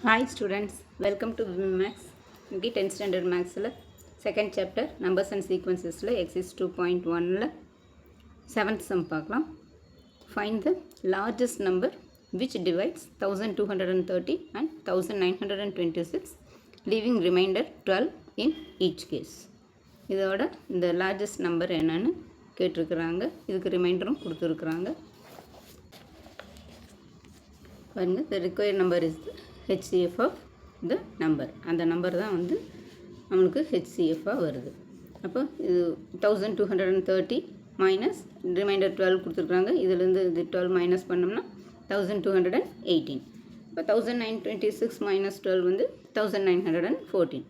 Hi students, welcome to Max. இங்கே 10th standard Maxல second chapter numbers and sequencesல exercise 2.1ல 7th sum பார்க்கலாம். Find the largest number which divides 1230 and 1926 leaving remainder 12 in each case. இதோட இந்த largest number என்னன்னு கேட்டிருக்கிறாங்க. இதுக்கு ரிமைண்டரும் கொடுத்துருக்குறாங்க. பாருங்க, the required number is the HCF of the number. அந்த number தான் வந்து நம்மளுக்கு HCF-ஆக வருது. அப்போ இது 1230 மைனஸ் ரிமைண்டர் 12 கொடுத்துருக்குறாங்க. இதிலேருந்து இது 12 மைனஸ் பண்ணோம்னா 1218. இப்போ 1926 மைனஸ் 12 வந்து 1914.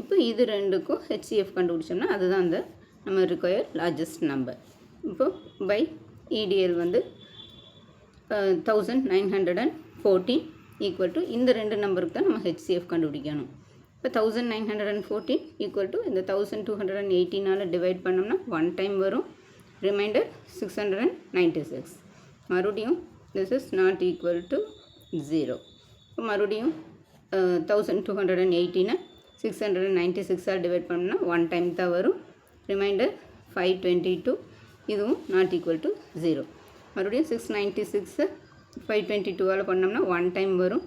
இப்போ இது ரெண்டுக்கும் HCF கண்டுபிடிச்சோம்னா அதுதான் அந்த நம்ம ரிக்வயர் லார்ஜஸ்ட் நம்பர். இப்போது பை EDL வந்து 1914 ஈக்குவல் டு இந்த ரெண்டு நம்பருக்கு தான் நம்ம HCF கண்டுபிடிக்கணும். இப்போ 1914 ஈக்குவல் டு இந்த 1218 டிவைட் பண்ணோம்னா 1 டைம் வரும். ரிமைண்டர் 696. மறுபடியும் this is not equal to 0. இப்போ மறுபடியும் 1218 696 டிவைட் பண்ணோம்னா 1 டைம் தான் வரும். ரிமைண்டர் 522. இதுவும் நாட் ஈக்குவல் டு 0. மறுபடியும் 696 522 பண்ணோம்னா 1 டைம் வரும்.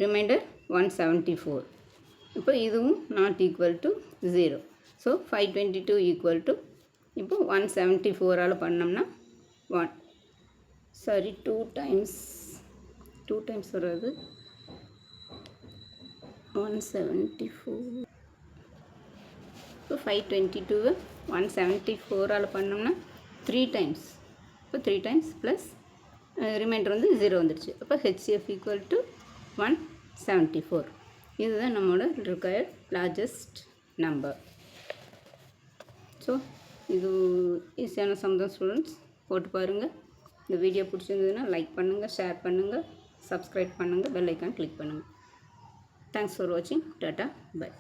ரிமைண்டர் 174. இப்போ இதுவும் not equal to 0. So 522 equal to இப்போ 174 பண்ணோம்னா 2 டைம்ஸ் வராது. 174. இப்போ 522 174 பண்ணோம்னா 3 டைம்ஸ். இப்போ 3 டைம்ஸ் ப்ளஸ் ரிமைண்டர் வந்து 0 வந்துடுச்சு. அப்போ HCF ஈக்குவல் டு 174. இதுதான் நம்மளோட ரிக்வயர்ட் லார்ஜஸ்ட் நம்பர். ஸோ இது ஈஸியான சம் தான் ஸ்டூடெண்ட்ஸ், போட்டு பாருங்கள். இந்த வீடியோ பிடிச்சிருந்ததுன்னா லைக் பண்ணுங்கள், ஷேர் பண்ணுங்கள், சப்ஸ்கிரைப் பண்ணுங்கள், பெல் ஐக்கான் கிளிக் பண்ணுங்கள். தேங்க்ஸ் ஃபார் வாட்சிங். Tata, by.